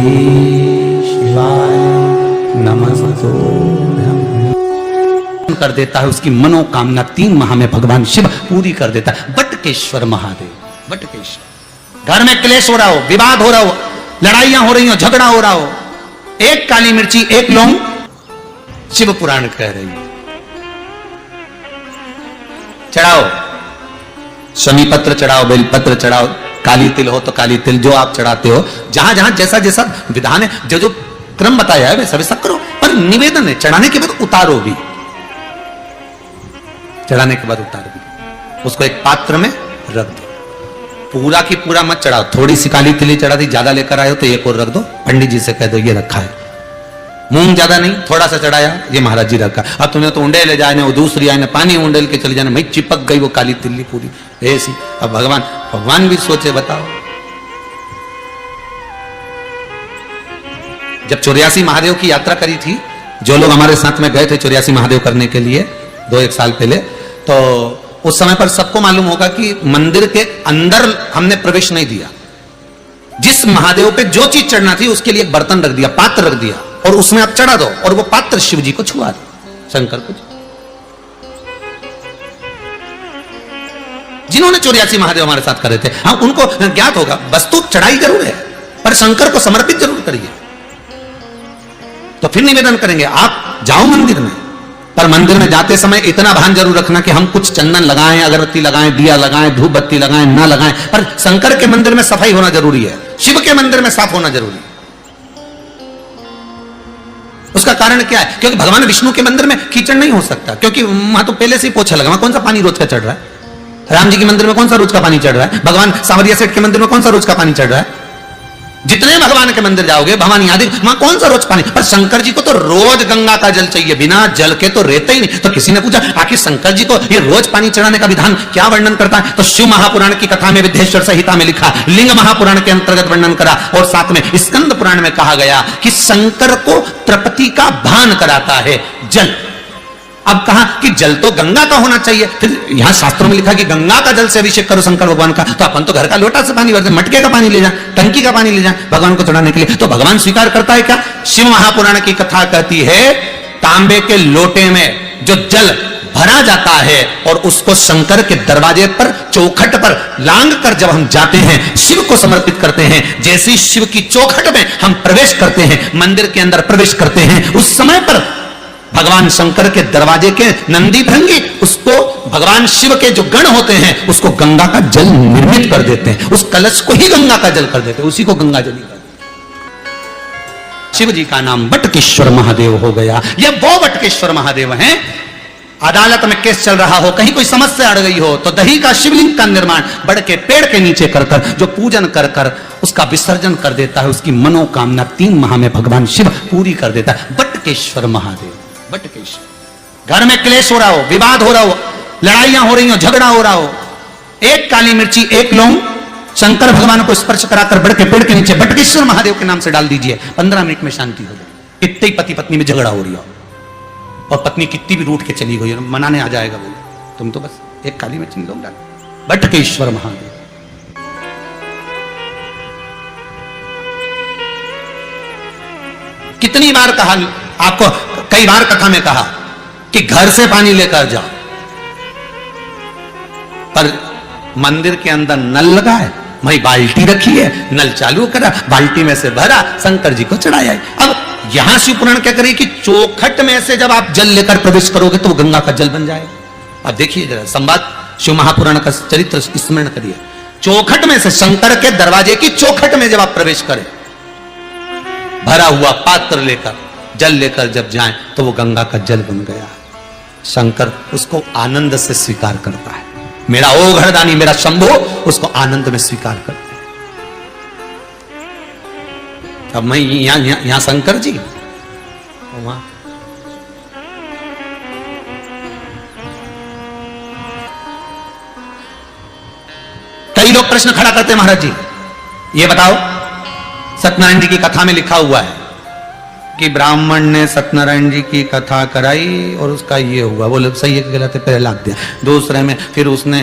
शिवाय नमस्तुभ्यं कर देता है। उसकी मनोकामना 3 माह में भगवान शिव पूरी कर देता है। बटकेश्वर महादेव, बटकेश्वर। घर में क्लेश हो रहा हो, विवाद हो रहा हो, लड़ाइयां हो रही हो, झगड़ा हो रहा हो, एक काली मिर्ची, एक लौंग, शिव पुराण कह रही है, चढ़ाओ। शमी पत्र चढ़ाओ, बेलपत्र चढ़ाओ, काली तिल हो तो काली तिल, जो आप चढ़ाते हो, जहां जहां जैसा जैसा विधान है, जो जो क्रम बताया है वैसा वैसा करो। पर निवेदन है, चढ़ाने के बाद उतारो भी, चढ़ाने के बाद उतारो भी। उसको एक पात्र में रख दो। पूरा की पूरा मत चढ़ाओ, थोड़ी सी काली तिली चढ़ा दी, ज्यादा लेकर आए हो तो एक और रख दो। पंडित जी से कह दो ये रखा है, मूंग ज्यादा नहीं, थोड़ा सा चढ़ाया, ये महाराज जी रखा। अब तुमने तो उंडे ले जाए, वो दूसरी आए, पानी उंडेल के चले जाने, मैं चिपक गई वो काली तिल्ली पूरी ऐसी। अब भगवान भी सोचे, बताओ। जब 84 महादेव की यात्रा करी थी, जो लोग हमारे साथ में गए थे 84 महादेव करने के लिए 2-1 साल पहले, तो उस समय पर सबको मालूम होगा कि मंदिर के अंदर हमने प्रवेश नहीं दिया। जिस महादेव पे जो चीज चढ़ना थी उसके लिए एक बर्तन रख दिया, पात्र रख दिया, और उसमें आप चढ़ा दो, और वो पात्र शिव जी को छुआ दो, शंकर को। जिन्होंने 84 महादेव हमारे साथ करे थे, हाँ, उनको ज्ञात होगा। वस्तु चढ़ाई जरूर है, पर शंकर को समर्पित जरूर करिए। तो फिर निवेदन करेंगे, आप जाओ मंदिर में, पर मंदिर में जाते समय इतना भान जरूर रखना कि हम कुछ चंदन लगाएं, अगरबत्ती लगाएं, दिया लगाएं, धूप बत्ती लगाएं, ना लगाएं, पर शंकर के मंदिर में सफाई होना जरूरी है, शिव के मंदिर में साफ होना जरूरी है। उसका कारण क्या है? क्योंकि भगवान विष्णु के मंदिर में कीचड़ नहीं हो सकता, क्योंकि वहां तो पहले से ही पोछा लगा, वहां कौन सा पानी रोज का चढ़ रहा है? राम जी के मंदिर में कौन सा रोज का पानी चढ़ रहा है? भगवान सांवरिया सेठ के मंदिर में कौन सा रोज का पानी चढ़ रहा है? जितने भगवान के मंदिर जाओगे, भवानी आदि, वहां कौन सा रोज पानी? पर शंकर जी को तो रोज गंगा का जल चाहिए, बिना जल के तो रहते ही नहीं। तो किसी ने पूछा, आखिर शंकर जी को ये रोज पानी चढ़ाने का विधान क्या वर्णन करता है? तो शिव महापुराण की कथा में विद्येश्वर संहिता में लिखा, लिंग महापुराण के अंतर्गत वर्णन करा, और साथ में स्कंद पुराण में कहा गया कि शंकर को तृप्ति का भान कराता है जल। अब कहा कि जल तो गंगा का होना चाहिए, फिर यहां शास्त्रों में लिखा कि गंगा का जल से अभिषेक करो शंकर भगवान का। तो अपन तो घर का लोटा से पानी भरते, मटके का पानी ले जाए, टंकी का पानी ले जाए भगवान को चढ़ाने के लिए। तो भगवान स्वीकार करता है क्या? शिव महापुराण की कथा कहती है, तांबे के लोटे में जो जल भरा जाता है और उसको शंकर के दरवाजे पर, चौखट पर लांग कर जब हम जाते हैं, शिव को समर्पित करते हैं, जैसे ही शिव की चौखट में हम प्रवेश करते हैं, मंदिर के अंदर प्रवेश करते हैं, उस समय पर भगवान शंकर के दरवाजे के नंदी भृंगी उसको, भगवान शिव के जो गण होते हैं, उसको गंगा का जल निर्मित कर देते हैं, उस कलश को ही गंगा का जल कर देते हैं, उसी को गंगा जल कर देते हैं। शिव जी का नाम बटकेश्वर महादेव हो गया। ये वो बटकेश्वर महादेव हैं। अदालत में केस चल रहा हो, कहीं कोई समस्या अड़ गई हो, तो दही का शिवलिंग का निर्माण बड़ के पेड़ के नीचे कर कर, जो पूजन कर कर उसका विसर्जन कर देता है, उसकी मनोकामना 3 माह में भगवान शिव पूरी कर देता है। बटकेश्वर महादेव, बटकेश्वर। घर में क्लेश हो रहा हो, विवाद हो रहा हो, लड़ाइयां हो रही हो, झगड़ा हो रहा हो, एक काली मिर्ची, एक लौंग, शंकर भगवान को स्पर्श कराकर बड़ के पेड़ के नीचे बटकेश्वर महादेव के नाम से डाल दीजिए, 15 मिनट में शांति हो जाए। कितने ही पति पत्नी में झगड़ा हो रही हो, और पत्नी कितनी भी रूठ के चली गई, मनाने आ जाएगा बोले, तुम तो बस एक काली मिर्ची लौंग डाल। बटकेश्वर महादेव। कितनी बार कहा आपको, कई बार कथा में कहा कि घर से पानी लेकर जाओ, पर मंदिर के अंदर नल लगा है, वही बाल्टी रखी है, नल चालू करा, बाल्टी में से भरा, शंकर जी को चढ़ाया। अब यहां शिव पुराण क्या करे कि चौखट में से जब आप जल लेकर प्रवेश करोगे तो वो गंगा का जल बन जाएगा। अब देखिए जरा संवाद, शिव महापुराण का चरित्र स्मरण करिए। चौखट में से, शंकर के दरवाजे की चौखट में जब आप प्रवेश करें, भरा हुआ पात्र लेकर, जल लेकर जब जाएं, तो वो गंगा का जल बन गया। शंकर उसको आनंद से स्वीकार करता है। मेरा ओ घरदानी, मेरा शंभो, उसको आनंद में स्वीकार करते हैं। अब मैं यहां शंकर जी, वहां कई लोग प्रश्न खड़ा करते हैं, महाराज जी ये बताओ, सत्यनारायण जी की कथा में लिखा हुआ है कि ब्राह्मण ने सत्यनारायण जी की कथा कराई और उसका ये हुआ, बोले सही है कि गलत है, पहले लाद दिया। दूसरे में फिर उसने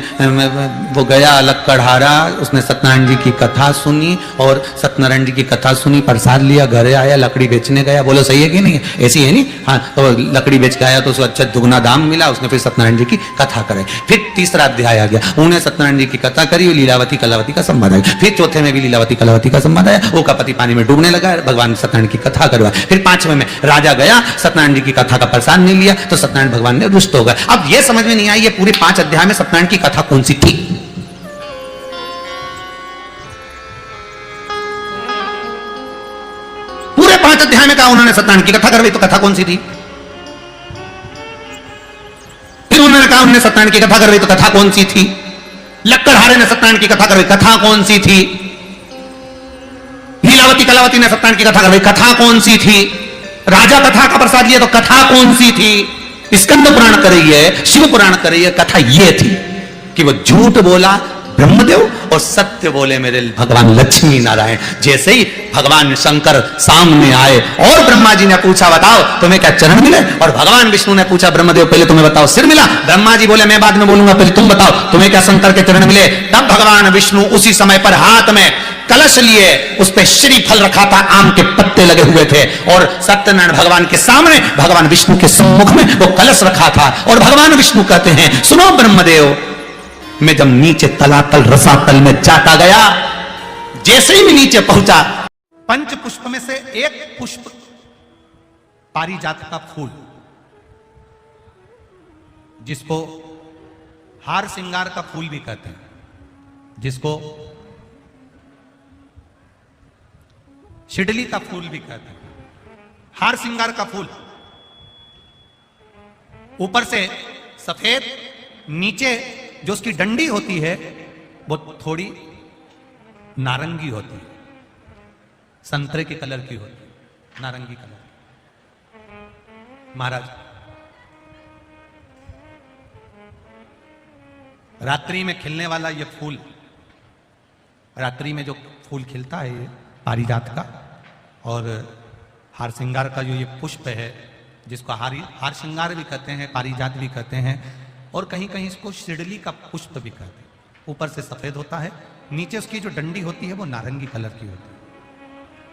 वो गया लक्कड़हारा, उसने सत्यनारायण जी की कथा सुनी और सत्यनारायण जी की कथा सुनी, प्रसाद लिया, घरे आया, लकड़ी बेचने गया, बोलो सही है कि नहीं, ऐसी है नहीं, हाँ, तो लकड़ी बेच के आया तो उसको अच्छा दुगना दाम मिला, उसने फिर सत्यनारायण जी की कथा कराई। फिर तीसरा अध्याय आ गया, उन्हें सत्यनारायण जी की कथा करी, लीलावती कलावती का संवाद आया। फिर चौथे में भी लीलावती कलावती का संवाद आया, वो का पति पानी में डूबने लगा, भगवान सत्यनारायण की कथा करवा। फिर पांचवें में राजा गया, सत्यनारायण जी की कथा का प्रसाद नहीं लिया तो सत्यनारायण भगवान ने रुष्ट हो गए। अब यह समझ में नहीं आई ये पूरे 5 अध्याय में सत्यनारायण की कथा कौन सी थी। पूरे 5 अध्याय में कहा उन्होंने सत्यनारायण की कथा करवाई, तो कथा कौन सी थी। फिर उन्होंने कहा उन्होंने सत्यनारायण की कथा करवाई, तो कथा कौन सी थी। लक्कड़हारे ने सत्यनारायण की कथा करवाई, कथा कौन सी थी। लीलावती कलावती ने सत्यनारायण की कथा करवाई, कथा कौन सी थी। राजा कथा का प्रसाद लिया तो कथा कौन सी थी। स्कंद पुराण कर रही है, शिव पुराण कर रही है, कथा ये थी कि वो झूठ बोला ब्रह्मदेव और सत्य बोले मेरे भगवान लक्ष्मी नारायण। जैसे ही भगवान शंकर सामने आए और ब्रह्मा जी ने पूछा बताओ तुम्हें क्या चरण मिले, और भगवान विष्णु ने पूछा ब्रह्मदेव पहले तुम्हें बताओ सिर मिला, ब्रह्मा जी बोले मैं बाद में बोलूंगा पहले तुम बताओ तुम्हें क्या शंकर के चरण मिले। तब भगवान विष्णु उसी समय पर हाथ में कलश लिए, उस पे श्रीफल रखा था, आम के पत्ते लगे हुए थे, और सत्यनारायण भगवान के सामने भगवान विष्णु के सम्मुख में वो कलश रखा था। और भगवान विष्णु कहते हैं सुनो ब्रह्मदेव, मैं जब नीचे तलातल रसातल में जाता गया, जैसे ही मैं नीचे पहुंचा, पंच पुष्प में से एक पुष्प पारिजात का फूल, जिसको हार श्रृंगार का फूल भी कहते हैं, जिसको शिडली का फूल भी कहते हैं, हार श्रृंगार का फूल, ऊपर से सफेद, नीचे जो उसकी डंडी होती है वो थोड़ी नारंगी होती है, संतरे के कलर की होती है, नारंगी कलर। महाराज रात्रि में खिलने वाला ये फूल, रात्रि में जो फूल खिलता है ये पारिजात का, और हार श्रृंगार का जो ये पुष्प है जिसको हार श्रृंगार भी कहते हैं, पारिजात भी कहते हैं, और कहीं कहीं इसको शिडली का पुष्प भी कहते हैं। ऊपर से सफेद होता है, नीचे उसकी जो डंडी होती है वो नारंगी कलर की होती है।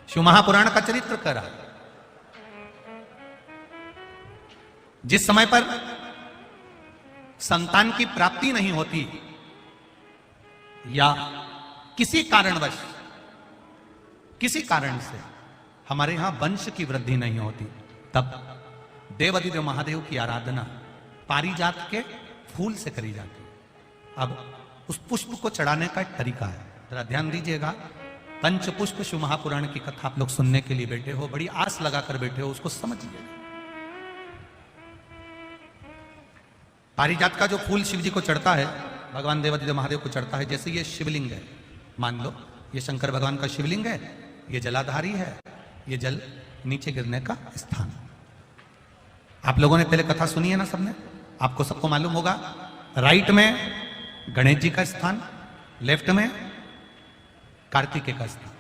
शिव महापुराण का चरित्र करा, जिस समय पर संतान की प्राप्ति नहीं होती या किसी कारणवश, किसी कारण से हमारे यहां वंश की वृद्धि नहीं होती, तब देवाधिदेव महादेव की आराधना पारिजात के फूल से करी जाती है। अब उस पुष्प को चढ़ाने का एक तरीका है, जरा ध्यान दीजिएगा। पंच पुष्प शिव महापुराण की कथा आप लोग सुनने के लिए बैठे हो, बड़ी आस लगाकर बैठे हो, उसको समझिए। पारिजात का जो फूल शिव जी को चढ़ता है, भगवान देवाधिदेव महादेव को चढ़ता है, जैसे ये शिवलिंग है, मान लो ये शंकर भगवान का शिवलिंग है, ये जलाधारी है, ये जल नीचे गिरने का स्थान। आप लोगों ने पहले कथा सुनी है ना सबने, आपको सबको मालूम होगा, राइट में गणेश जी का स्थान, लेफ्ट में कार्तिकेय का स्थान।